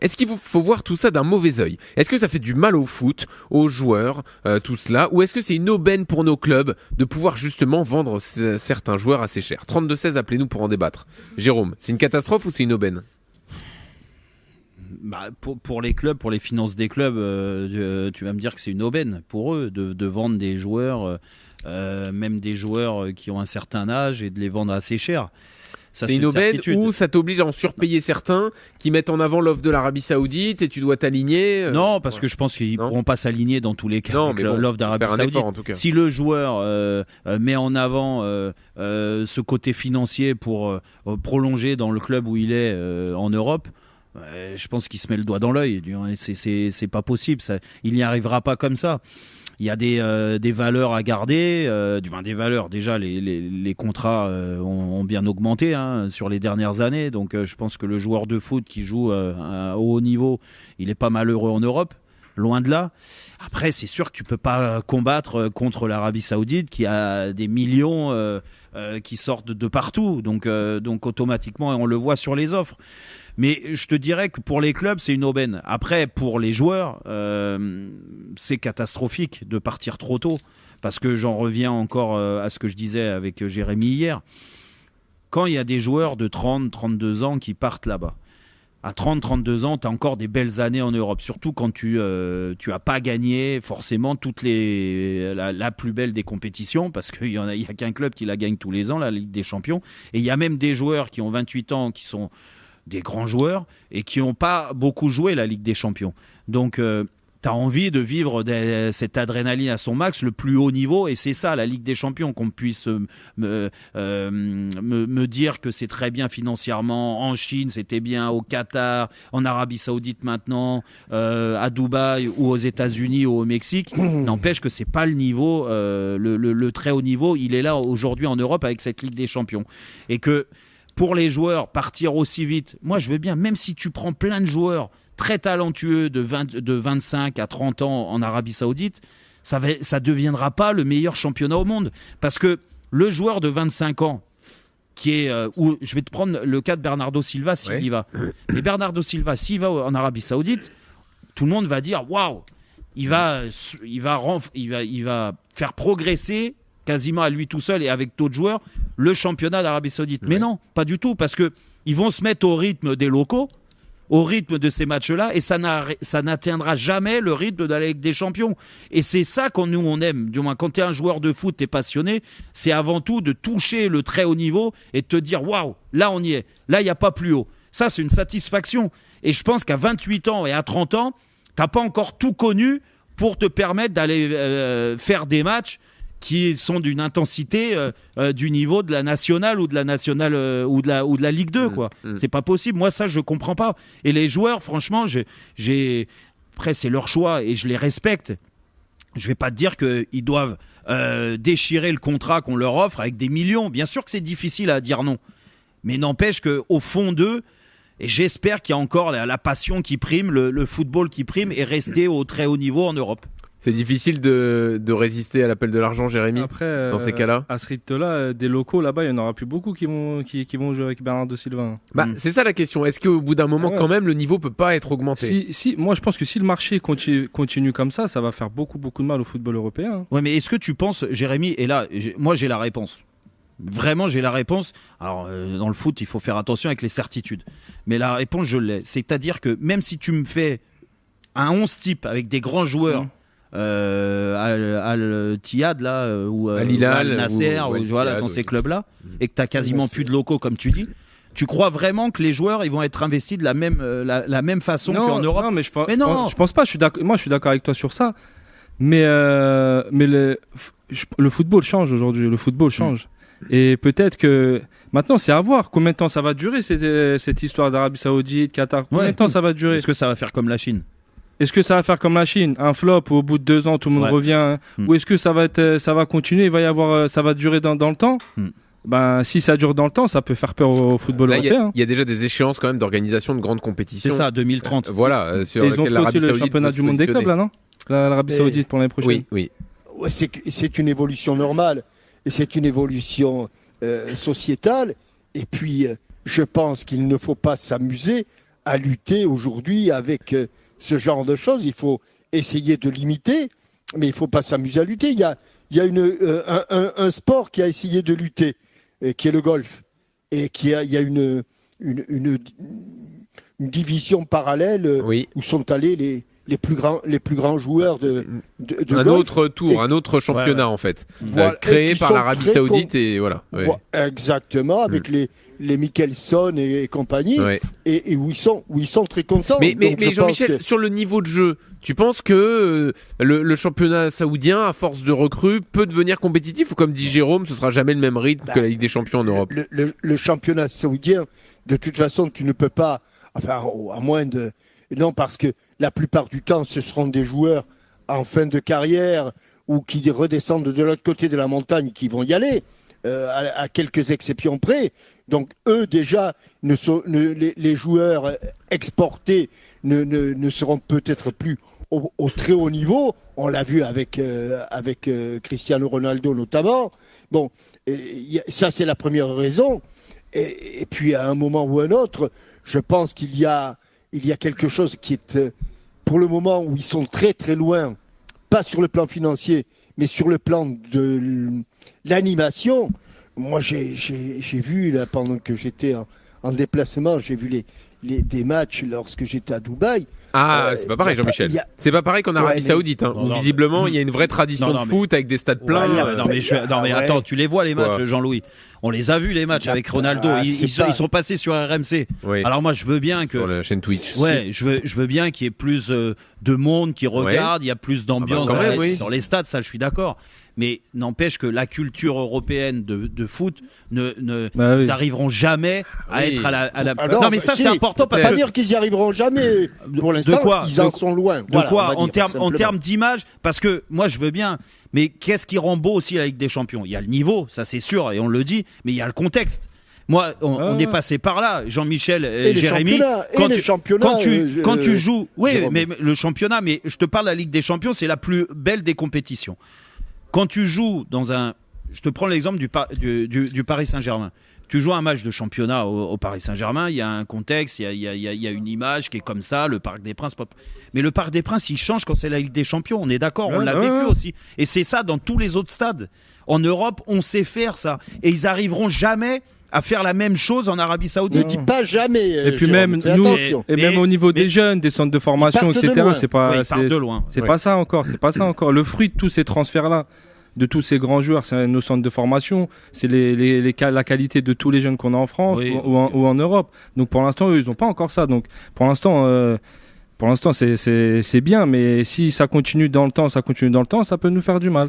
Est-ce qu'il faut voir tout ça d'un mauvais œil? Est-ce que ça fait du mal au foot, aux joueurs, tout cela, ou est-ce que c'est une aubaine pour nos clubs de pouvoir justement vendre certains joueurs assez chers? 32-16, appelez-nous pour en débattre. Jérôme, c'est une catastrophe ou c'est une aubaine? Pour les clubs, pour les finances des clubs, tu vas me dire que c'est une aubaine pour eux de vendre des joueurs, même des joueurs qui ont un certain âge, et de les vendre assez cher. Ça, c'est une aubaine ou ça t'oblige à en surpayer certains qui mettent en avant l'offre de l'Arabie Saoudite et tu dois t'aligner Non, parce que je pense qu'ils ne pourront pas s'aligner dans tous les cas avec l'offre d'Arabie Saoudite. Effort, en tout cas. Si le joueur met en avant ce côté financier pour prolonger dans le club où il est en Europe, je pense qu'il se met le doigt dans l'œil. C'est pas possible. Il n'y arrivera pas comme ça. Il y a des valeurs à garder, des valeurs. Déjà, les contrats ont bien augmenté sur les dernières années. Donc, je pense que le joueur de foot qui joue à haut niveau, il est pas malheureux en Europe. Loin de là. Après, c'est sûr que tu peux pas combattre contre l'Arabie Saoudite qui a des millions qui sortent de partout. Donc automatiquement, on le voit sur les offres. Mais je te dirais que pour les clubs, c'est une aubaine. Après, pour les joueurs, c'est catastrophique de partir trop tôt. Parce que j'en reviens encore à ce que je disais avec Jérémy hier. Quand il y a des joueurs de 30, 32 ans qui partent là-bas, à 30, 32 ans, tu as encore des belles années en Europe. Surtout quand tu as pas gagné forcément la plus belle des compétitions, parce qu'il y a qu'un club qui la gagne tous les ans, la Ligue des Champions. Et il y a même des joueurs qui ont 28 ans, qui sont des grands joueurs et qui n'ont pas beaucoup joué la Ligue des Champions. Donc, tu as envie de vivre cette adrénaline à son max, le plus haut niveau, et c'est ça la Ligue des Champions, qu'on puisse me dire que c'est très bien financièrement en Chine, c'était bien au Qatar, en Arabie Saoudite maintenant, à Dubaï ou aux États-Unis ou au Mexique. N'empêche que c'est pas le niveau, le très haut niveau, il est là aujourd'hui en Europe avec cette Ligue des Champions. Et que pour les joueurs, partir aussi vite, moi je veux bien, même si tu prends plein de joueurs très talentueux de 25 à 30 ans en Arabie Saoudite, ça deviendra pas le meilleur championnat au monde. Parce que le joueur de 25 ans, qui est je vais te prendre le cas de Bernardo Silva s'il y va. Et Bernardo Silva, s'il va en Arabie Saoudite, tout le monde va dire waouh, il va faire progresser quasiment à lui tout seul et avec d'autres joueurs le championnat d'Arabie Saoudite. Mais non, pas du tout, parce que ils vont se mettre au rythme des locaux, au rythme de ces matchs-là, et ça n'atteindra jamais le rythme de la Ligue des Champions. Et c'est ça qu'on aime. Du moins, quand tu es un joueur de foot, tu es passionné, c'est avant tout de toucher le très haut niveau et de te dire waouh, là on y est, là il n'y a pas plus haut. Ça, c'est une satisfaction. Et je pense qu'à 28 ans et à 30 ans, tu n'as pas encore tout connu pour te permettre d'aller faire des matchs qui sont d'une intensité du niveau de la nationale ou de la nationale ou de la Ligue 2 quoi. C'est pas possible. Moi ça je comprends pas. Et les joueurs franchement, après c'est leur choix et je les respecte. Je vais pas te dire que ils doivent déchirer le contrat qu'on leur offre avec des millions. Bien sûr que c'est difficile à dire non. Mais n'empêche que au fond d'eux, et j'espère qu'il y a encore la passion qui prime, le football qui prime et rester au très haut niveau en Europe. C'est difficile de résister à l'appel de l'argent, Jérémy. Après, dans ces cas-là. À ce rythme-là, des locaux là-bas, il n'y en aura plus beaucoup qui vont jouer avec Bernardo Silva. C'est ça la question. Est-ce qu'au bout d'un moment, quand même, le niveau peut pas être augmenté? Moi, je pense que si le marché continue comme ça va faire beaucoup de mal au football européen. Ouais, mais est-ce que tu penses, Jérémy, et là, moi j'ai la réponse. Vraiment, j'ai la réponse. Alors, dans le foot, il faut faire attention avec les certitudes. Mais la réponse, je l'ai. C'est-à-dire que même si tu me fais un 11 type avec des grands joueurs, Al-Tiyad là ou Al-Nasser dans ces clubs-là, et que tu as quasiment plus de locaux comme tu dis, tu crois vraiment que les joueurs ils vont être investis de la même façon qu'en Europe? Non, mais je pense pas. Moi, je suis d'accord avec toi sur ça. Mais le football change aujourd'hui. Le football change. Et peut-être que maintenant, c'est à voir combien de temps ça va durer cette histoire d'Arabie Saoudite, Qatar. Combien de temps ça va durer? Est-ce que ça va faire comme la Chine? Est-ce que ça va faire comme la Chine, un flop où au bout de 2 ans tout le monde revient, ou est-ce que ça va continuer, ça va durer dans le temps? Si ça dure dans le temps, ça peut faire peur au football européen. Il y a déjà des échéances quand même d'organisation de grandes compétitions. C'est ça, 2030. Sur ils ont fait aussi le championnat du monde des clubs là, non? L'Arabie Saoudite pour l'année prochaine. Oui. Ouais, c'est une évolution normale et c'est une évolution sociétale. Et puis, je pense qu'il ne faut pas s'amuser à lutter aujourd'hui avec ce genre de choses. Il faut essayer de limiter, mais il ne faut pas s'amuser à lutter. Il y a un sport qui a essayé de lutter, qui est le golf, et il y a une division parallèle où sont allés les plus grands joueurs de un golf. Autre tour, un autre championnat en fait, Voilà, créé et qui par sont l'Arabie très Saoudite et voilà. Ouais. Exactement, avec les Mickelson et compagnie, et où ils sont très contents. Mais Donc, Jean-Michel, sur le niveau de jeu, tu penses que le championnat saoudien, à force de recrues, peut devenir compétitif, ou comme dit Jérôme, ce sera jamais le même rythme que la Ligue des Champions en Europe? Le championnat saoudien, de toute façon, tu ne peux pas, enfin, à moins de... Non, parce que la plupart du temps, ce seront des joueurs en fin de carrière ou qui redescendent de l'autre côté de la montagne qui vont y aller, à quelques exceptions près. Donc, eux, déjà, les joueurs exportés ne seront peut-être plus au très haut niveau. On l'a vu avec Cristiano Ronaldo notamment. Bon, ça, c'est la première raison. Et puis, à un moment ou un autre, je pense qu'il y a quelque chose qui est, pour le moment, où ils sont très très loin, pas sur le plan financier, mais sur le plan de l'animation. Moi, j'ai vu, là, pendant que j'étais en déplacement, j'ai vu des matchs lorsque j'étais à Dubaï. Ah, c'est pas pareil, Jean-Michel. C'est pas pareil qu'en Arabie Saoudite, hein, où visiblement il y a une vraie tradition de foot avec des stades pleins. Mais attends, tu les vois les matchs, Jean-Louis. On les a vus les matchs avec Ronaldo. Ils sont passés sur RMC. Oui. Alors moi, je veux bien que sur la chaîne Twitch. Ouais, je veux bien qu'il y ait plus de monde qui regarde, il y a plus d'ambiance dans les stades, ça, je suis d'accord. Mais n'empêche que la culture européenne de foot ils arriveront jamais à être à la. Alors, non, mais ça, c'est important parce que. Pas dire qu'ils y arriveront jamais. Pour l'instant, ils en sont loin. De quoi en termes d'image? Parce que moi, je veux bien. Mais qu'est-ce qui rend beau aussi la Ligue des Champions? Il y a le niveau, ça c'est sûr, et on le dit, mais il y a le contexte. Moi, on est passé par là, Jean-Michel et Jérémy. Quand tu joues, mais le championnat, mais je te parle de la Ligue des Champions, c'est la plus belle des compétitions. Quand tu joues je te prends l'exemple du Paris Saint-Germain. Tu joues un match de championnat au Paris Saint-Germain, il y a un contexte, il y a une image qui est comme ça, le Parc des Princes. Mais le Parc des Princes, il change quand c'est la Ligue des Champions, on est d'accord, on l'a vécu aussi. Et c'est ça dans tous les autres stades. En Europe, on sait faire ça. Et ils arriveront jamais à faire la même chose en Arabie Saoudite. Ne dis pas jamais. Et puis même nous, même au niveau des jeunes, des centres de formation, etc. C'est pas ça encore. Le fruit de tous ces transferts-là, de tous ces grands joueurs, c'est nos centres de formation, c'est la qualité de tous les jeunes qu'on a en France ou en Europe. Donc pour l'instant, eux, ils n'ont pas encore ça. Donc pour l'instant, c'est bien, mais si ça continue dans le temps, ça peut nous faire du mal.